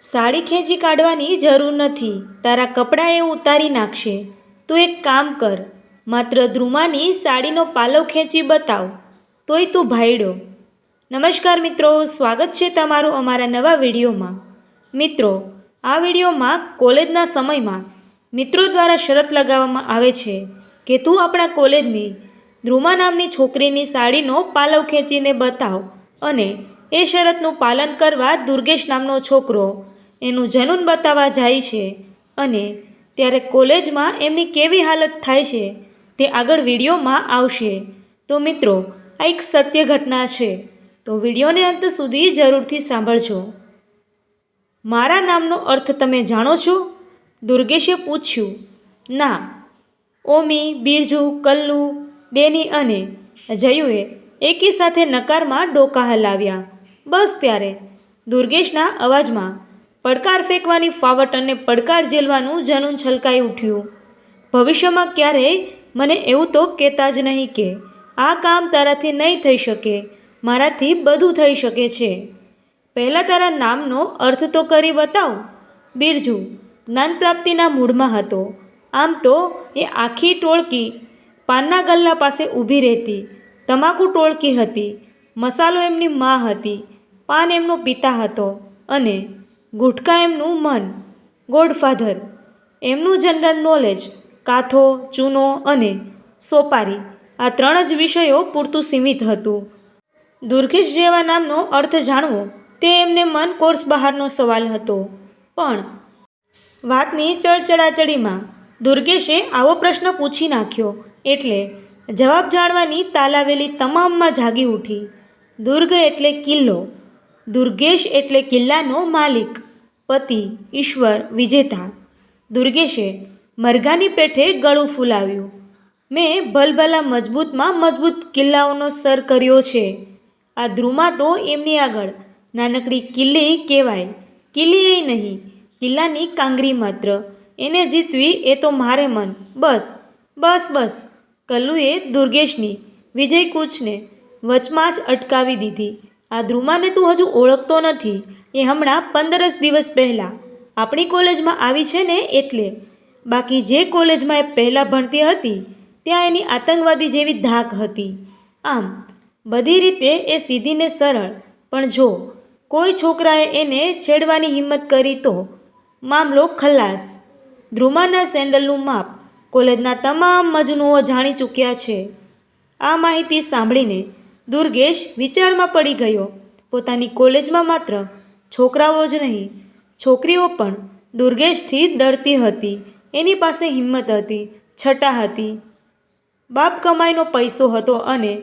સાડી ખેંચી કાઢવાની જરૂર નથી. તારા કપડાં એ ઉતારી નાખશે. તું એક કામ કર, માત્ર ધ્રુમાની સાડીનો પાલવ ખેંચી બતાવ, તોય તું ભાયડો. નમસ્કાર મિત્રો, સ્વાગત છે તમારું અમારા નવા વિડીયોમાં. મિત્રો, આ વિડીયોમાં કોલેજના સમયમાં મિત્રો દ્વારા શરત લગાવવામાં આવે છે કે તું આપણા કોલેજની ધ્રુમા નામની છોકરીની સાડીનો પાલવ ખેંચીને બતાવ. અને એ શરતનું પાલન કરવા દુર્ગેશ નામનો છોકરો એનું જનૂન બતાવવા જાય છે. અને ત્યારે કોલેજમાં એમની કેવી હાલત થાય છે તે આગળ વિડીયોમાં આવશે. તો મિત્રો, આ એક સત્ય ઘટના છે, તો વિડીયોને અંત સુધી જરૂરથી સાંભળજો. મારા નામનો અર્થ તમે જાણો છો? દુર્ગેશે પૂછ્યું. ના. ઓમી, બિરજુ, કલ્લુ, ડેની અને જયુએ એકી સાથે નકારમાં ડોકા હલાવ્યા. બસ ત્યારે દુર્ગેશના અવાજમાં પડકાર ફેંકવાની ફાવટ અને પડકાર ઝેલવાનું જનૂન છલકાઈ ઉઠ્યું. ભવિષ્યમાં ક્યારેય મને એવું તો કહેતા જ નહીં કે આ કામ તારાથી નહીં થઈ શકે, મારાથી બધું થઈ શકે છે. પહેલાં તારા નામનો અર્થ તો કરી બતાવ. બિરજુ જ્ઞાન પ્રાપ્તિના મૂડમાં હતો. આમ તો એ આખી ટોળકી પાનના ગલ્લા પાસે ઊભી રહેતી. તમાકુ ટોળકી હતી, મસાલો એમની મા હતી, પાન એમનો પિતા હતો અને ગુટકા એમનું મન, ગોડફાધર. એમનું જનરલ નોલેજ કાથો, ચૂનો અને સોપારી, આ 3 જ વિષયો પૂરતું સીમિત હતું. દુર્ગેશ જેવા નામનો અર્થ જાણવો તે એમને મન કોર્સ બહારનો સવાલ હતો. પણ વાતની ચડચડાચડીમાં દુર્ગેશે આવો પ્રશ્ન પૂછી નાખ્યો એટલે જવાબ જાણવાની તાલાવેલી તમામમાં જાગી ઉઠી. દુર્ગ એટલે કિલ્લો, દુર્ગેશ એટલે કિલ્લાનો માલિક, પતિ, ઈશ્વર, વિજેતા. દુર્ગેશે મરઘાની પેઠે ગળું ફૂલાવ્યું. મેં ભલભલા મજબૂતમાં મજબૂત કિલ્લાઓનો સર કર્યો છે. આ ધ્રુમા તો એમની આગળ નાનકડી કિલ્લી કહેવાય. કિલ્લી એ નહીં, કિલ્લાની કાંગરી માત્ર. એને જીતવી એ તો મારે મન. બસ બસ બસ. કલ્લુએ દુર્ગેશની વિજય કૂચને વચમાં જ અટકાવી દીધી. આ ધ્રુમાને તું હજુ ઓળખતો નથી. એ હમણાં 15 જ દિવસ પહેલાં આપણી કોલેજમાં આવી છે ને એટલે. બાકી જે કોલેજમાં એ પહેલાં ભણતી હતી ત્યાં એની આતંકવાદી જેવી ધાક હતી. આમ બધી રીતે એ સીધી ને સરળ, પણ જો કોઈ છોકરાએ એને છેડવાની હિંમત કરી તો મામલો ખલ્લાસ. ધ્રુમાના સેન્ડલનું માપ કોલેજના તમામ મજનુઓ જાણી ચૂક્યા છે. આ માહિતી સાંભળીને દુર્ગેશ વિચારમાં પડી ગયો. પોતાની કોલેજમાં માત્ર છોકરાઓ જ નહીં, છોકરીઓ પણ દુર્ગેશથી ડરતી હતી. એની પાસે હિંમત હતી, છટા હતી. બાપ કમાઈનો પૈસો હતો અને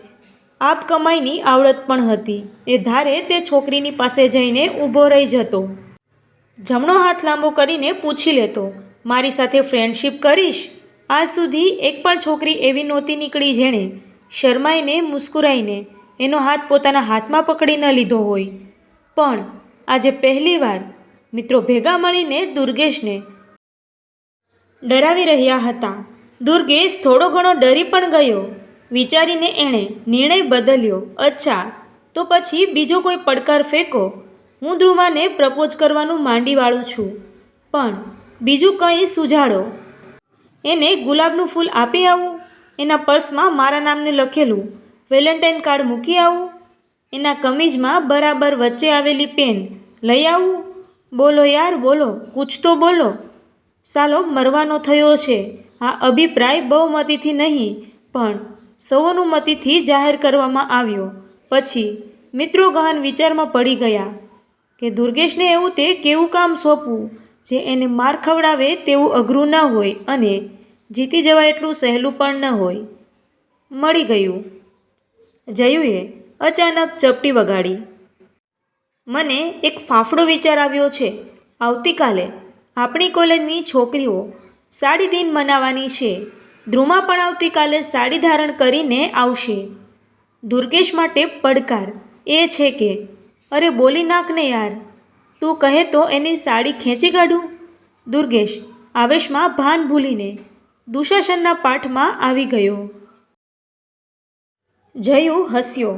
આપ કમાઈની આવડત પણ હતી. એ ધારે તે છોકરીની પાસે જઈને ઊભો રહી જતો. જમણો હાથ લાંબો કરીને પૂછી લેતો, મારી સાથે ફ્રેન્ડશિપ કરીશ? આજ સુધી એક પણ છોકરી એવી નહોતી નીકળી જેણે શરમાઈને મુસ્કુરાઈને એનો હાથ પોતાના હાથમાં પકડી ન લીધો હોય. પણ આજે પહેલીવાર મિત્રો ભેગા મળીને દુર્ગેશને ડરાવી રહ્યા હતા. દુર્ગેશ થોડો ઘણો ડરી પણ ગયો. વિચારીને એણે નિર્ણય બદલ્યો. અચ્છા, તો પછી બીજો કોઈ પડકાર ફેંકો. હું ધ્રુમાને પ્રપોઝ કરવાનું માંડી વાળું છું, પણ બીજું કંઈ સુઝાડો. એને ગુલાબનું ફૂલ આપી આવું? એના પર્સમાં મારા નામને લખેલું વેલેન્ટાઇન કાર્ડ મૂકી આવું? એના કમીઝમાં બરાબર વચ્ચે આવેલી પેન લઈ આવું? બોલો યાર, બોલો, કુછ તો બોલો. સાલો મરવાનો થયો છે. આ અભિપ્રાય બહુમતીથી નહીં પણ સર્વાનુમતિથી જાહેર કરવામાં આવ્યો. પછી મિત્રો ગહન વિચારમાં પડી ગયા કે દુર્ગેશને એવું તે કેવું કામ સોંપવું જે એને માર ખવડાવે તેવું અઘરું ન હોય અને જીતી જવાય એટલું સહેલું પણ ન હોય. મળી ગયું. જયુએ અચાનક ચપટી વગાડી. મને એક ફાફડો વિચાર આવ્યો છે. આવતીકાલે આપણી કોલેજની છોકરીઓ સાડી દિન મનાવવાની છે. ધ્રુમા પણ આવતીકાલે સાડી ધારણ કરીને આવશે. દુર્ગેશ માટે પડકાર એ છે કે અરે બોલી નાખ ને યાર, તું કહે તો એની સાડી ખેંચી કાઢું. દુર્ગેશ આવેશમાં ભાન ભૂલીને દુશાસનના પાઠમાં આવી ગયો. જયુ હસ્યો.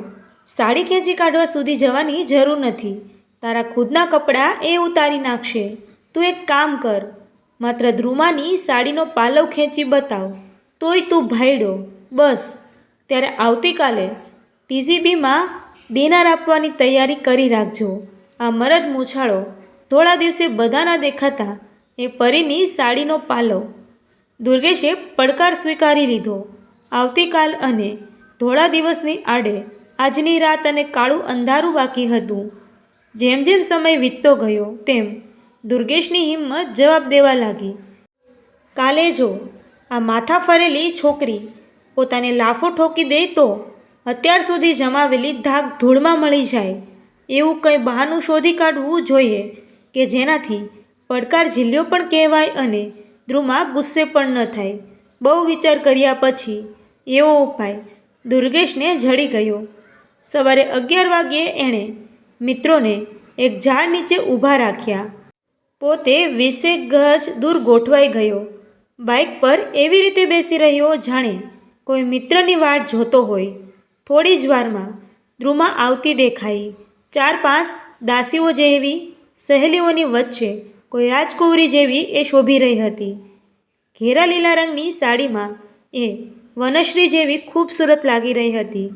સાડી ખેંચી કાઢવા સુધી જવાની જરૂર નથી. તારા ખુદના કપડાં એ ઉતારી નાખશે. તું એક કામ કર, માત્ર ધ્રુમાની સાડીનો પાલવ ખેંચી બતાવ, તોય તું ભાયડો. બસ, ત્યારે આવતીકાલે TGBમાં ડિનર આપવાની તૈયારી કરી રાખજો. આ મરદ મૂછાળો થોડા દિવસે બધાના દેખાતા એ પરીની સાડીનો પાલવ. દુર્ગેશે પડકાર સ્વીકારી લીધો. આવતીકાલ અને થોડા દિવસની આડે આજની રાત અને કાળું અંધારું બાકી હતું. જેમ જેમ સમય વીતતો ગયો તેમ દુર્ગેશની હિંમત જવાબ દેવા લાગી. કાલે જો આ માથા ફરેલી છોકરી પોતાને લાફો ઠોકી દે તો અત્યાર સુધી જમાવેલી ધાક ધૂળમાં મળી જાય. એવું કંઈ બહાનું શોધી કાઢવું જોઈએ કે જેનાથી પડકાર ઝીલ્યો પણ કહેવાય અને ધ્રુમા ગુસ્સે પણ ન થાય. બહુ વિચાર કર્યા પછી એવો ઉપાય દુર્ગેશને જડી ગયો. સવારે 11 વાગ્યે એણે મિત્રોને એક ઝાડ નીચે ઊભા રાખ્યા. પોતે 20 ગજ દૂર ગોઠવાઈ ગયો. બાઇક પર એવી રીતે બેસી રહ્યો જાણે કોઈ મિત્રની વાટ જોતો હોય. થોડી જ વારમાં ધ્રુમા આવતી દેખાઈ. 4-5 દાસીઓ જેવી સહેલીઓની વચ્ચે કોઈ રાજકુંવરી જેવી એ શોભી રહી હતી. ઘેરા લીલા રંગની સાડીમાં એ વનશ્રી જેવી ખૂબસૂરત લાગી રહી હતી.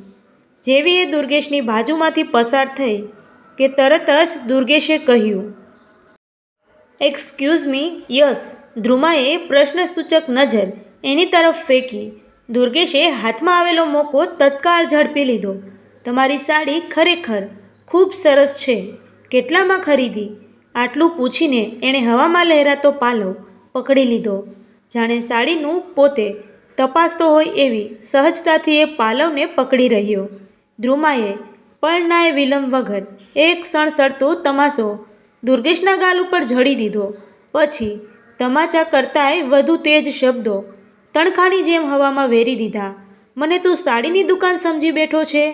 જેવી એ દુર્ગેશની બાજુમાંથી પસાર થઈ કે તરત જ દુર્ગેશે કહ્યું, એક્સક્યુઝ મી. યસ. ધ્રુમાએ પ્રશ્નસૂચક નજર એની તરફ ફેંકી. દુર્ગેશે હાથમાં આવેલો મોકો તત્કાળ ઝડપી લીધો. તમારી સાડી ખરેખર ખૂબ સરસ છે. કેટલામાં ખરીદી? આટલું પૂછીને એણે હવામાં લહેરાતો પાલવ પકડી લીધો. જાણે સાડીનું પોતે તપાસતો હોય એવી સહજતાથી એ પાલવને પકડી રહ્યો. ધ્રુમાએ પળનાએ વિલંબ વગર એક સણસણતો તમાશો દુર્ગેશના ગાલ ઉપર ઝડી દીધો. પછી તમાચા કરતાંય વધુ તેજ શબ્દો તણખાની જેમ હવામાં વેરી દીધા. મને તું સાડીની દુકાન સમજી બેઠો છે?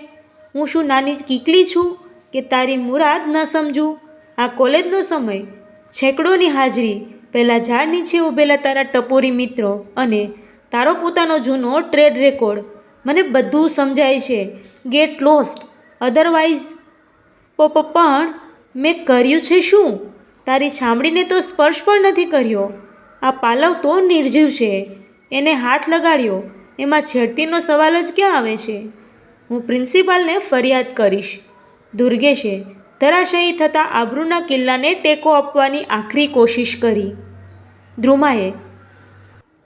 હું શું નાની કીકલી છું કે તારી મુરાદ ન સમજું? આ કોલેજનો સમય, છેકડોની હાજરી, પહેલાં ઝાડ નીચે ઊભેલા તારા ટપોરી મિત્રો અને તારો પોતાનો જૂનો ટ્રેડ રેકોર્ડ, મને બધું સમજાય છે. Gate lost. અધરવાઇઝ પણ મેં કર્યું છે શું? તારી છામડીને તો સ્પર્શ પણ નથી કર્યો. આ પાલવ તો નિર્જીવ છે. એને હાથ લગાડ્યો એમાં છેડતીનો સવાલ જ ક્યાં આવે છે? હું પ્રિન્સિપાલને ફરિયાદ કરીશ. દુર્ગેશે ધરાશયી થતા આબરૂના કિલ્લાને ટેકો આપવાની આખરી કોશિશ કરી. ધ્રુમાએ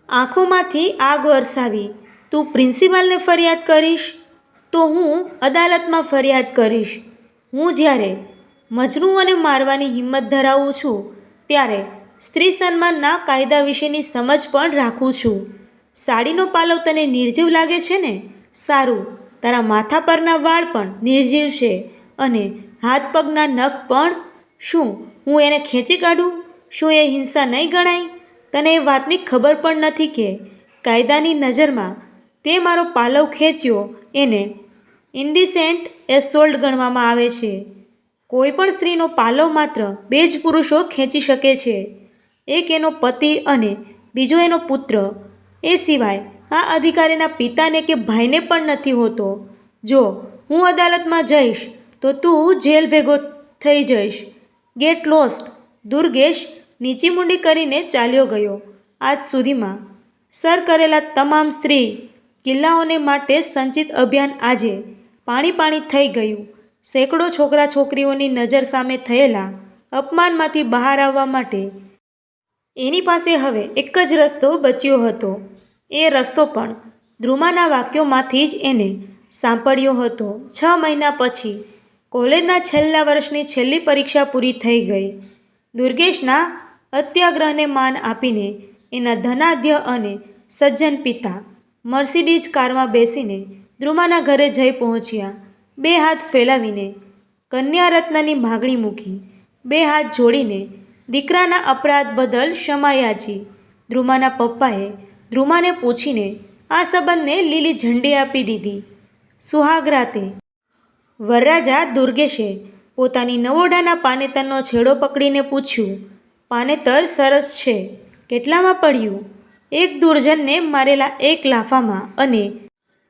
આંખોમાંથી આગ વરસાવી. તું પ્રિન્સિપાલને ફરિયાદ કરીશ? તો હું અદાલતમાં ફરિયાદ કરીશ. હું જ્યારે મજનૂઓને મારવાની હિંમત ધરાવું છું ત્યારે સ્ત્રી સન્માનના કાયદા વિશેની સમજ પણ રાખું છું. સાડીનો પાલવ તને નિર્જીવ લાગે છે ને? સારું, તારા માથા પરના વાળ પણ નિર્જીવ છે અને હાથ પગના નખ પણ. શું હું એને ખેંચી કાઢું? શું એ હિંસા નહીં ગણાય? તને એ વાતની ખબર પણ નથી કે કાયદાની નજરમાં તે મારો પાલવ ખેંચ્યો એને ઇન્ડિસેન્ટ એસોલ્ટ ગણવામાં આવે છે. કોઈ પણ સ્ત્રીનો પાલવ માત્ર 2 જ પુરુષો ખેંચી શકે છે. એક એનો પતિ અને બીજો એનો પુત્ર. એ સિવાય આ અધિકારીના પિતાને કે ભાઈને પણ નથી હોતો. જો હું અદાલતમાં જઈશ તો તું જેલ ભેગો થઈ જઈશ. Gate lost. દુર્ગેશ નીચી મુંડી કરીને ચાલ્યો ગયો. આજ સુધીમાં સર કરેલા તમામ સ્ત્રી કિલ્લાઓને માટે સંચિત અભિયાન આજે પાણી થઈ ગયું. સેંકડો છોકરા છોકરીઓની નજર સામે થયેલા અપમાનમાંથી બહાર આવવા માટે એની પાસે હવે એક જ રસ્તો બચ્યો હતો. એ રસ્તો પણ ધ્રુમાના વાક્યોમાંથી જ એને સાંપડ્યો હતો. 6 મહિના પછી કોલેજના છેલ્લા વર્ષની છેલ્લી પરીક્ષા પૂરી થઈ ગઈ. દુર્ગેશના અત્યાગ્રહને માન આપીને એના ધનાઢ્ય અને સજ્જન પિતા મર્સિડીઝ કારમાં બેસીને ધ્રુમાના ઘરે જઈ પહોંચ્યા. 2 હાથ ફેલાવીને કન્યારત્નની માગણી મૂકી. 2 હાથ જોડીને દીકરાના અપરાધ બદલ ક્ષમા યાચી. ધ્રુમાના પપ્પાએ ધ્રુમાને પૂછીને આ સંબંધને લીલી ઝંડી આપી દીધી. સુહાગ રાતે વરરાજા દુર્ગેશે પોતાની નવોઢાના પાનેતરનો છેડો પકડીને પૂછ્યું, પાનેતર સરસ છે, કેટલામાં પડ્યું? એક દુર્જનને મારેલા 1 લાફામાં અને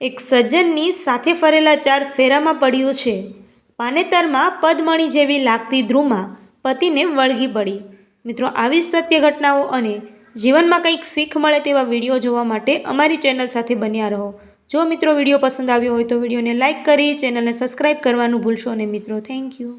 એક સજ્જનની સાથે ફરેલા 4 ફેરામાં પડ્યું છે. પાનેતરમાં પદ્મણી જેવી લાગતી ધ્રુમા પતિને વળગી પડી. મિત્રો, આવી સત્ય ઘટનાઓ અને જીવનમાં કંઈક શીખ મળે તેવા વિડીયો જોવા માટે અમારી ચેનલ સાથે બન્યા રહો. જો મિત્રો વિડીયો પસંદ આવ્યો હોય તો વિડીયોને લાઇક કરી ચેનલને સબસ્ક્રાઈબ કરવાનું ભૂલશો નહીં મિત્રો. Thank you.